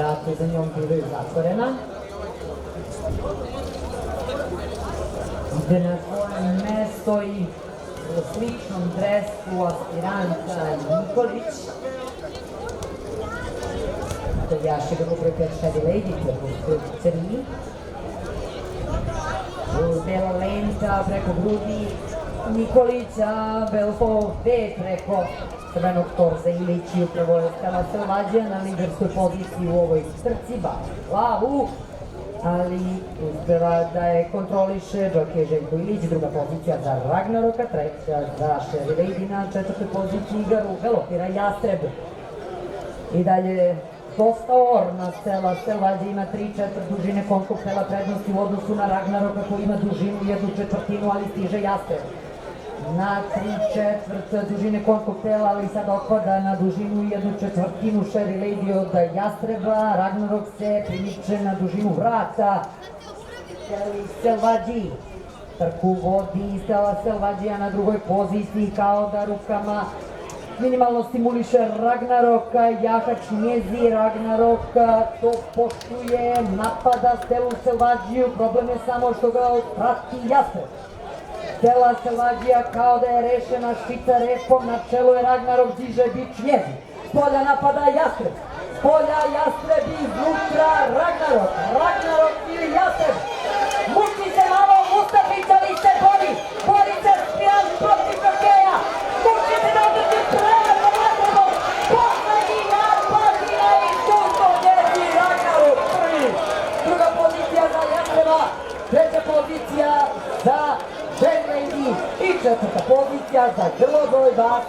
vrata za njom bivaju zatvorena. Ide na svoje mesto i u sličnom dresu aspiranta Nikolić. Jaši ga broj 5 Shady Lady, preko crni. Bela lenta preko grudi Nikolića, Belfo B preko crvenog torza Ilić i upravo je Stela Selvađija na liderskoj poziciji u ovoj trci, baci glavu, ali uspeva da je kontroliše Džokije Željko Ilić, druga pozicija za Ragnaroka, treća za Shady Lady, na četvrtoj poziciji Igaru galopira Jastreb. I dalje dosta orna Stela Selvađija ima 3/4 dužine konjskog tela prednosti u odnosu na Ragnaroka koji ima dužinu 1/4, ali stiže Jastreb. Na 3/4 dužine konjskog tela, ali sad otpada na dužinu 1/4 Shady Lady od Jastreba. Ragnarok se primiče na dužinu vrata Steli Selvađiji. Trku vodi Stela Selvađija na drugoj poziciji, kao da rukama minimalno stimuliše Ragnaroka, jahač njezi, Ragnaroka to poštuje, napada Stelu Selvađiju, problem je samo što ga prati Jastreb. Stela Selvađija kao da je rešena, špica repom, na čelu je Ragnarok, diže bič njezi. Spolja napada Jastreb, spolja Jastreb, iznutra Ragnarok, Ragnarok ili Jastreb. Muči se malo Mustafić, ali se bori se Spijan protiv Jokeja, muči se da održi prema Ragnarokom, poslednji napad i na iskustvo njezi Ragnarok prvi. Druga pozicija za Jastreba, treća pozicija za Shady Lady i četvrta pozicija za Grlodoj Vas,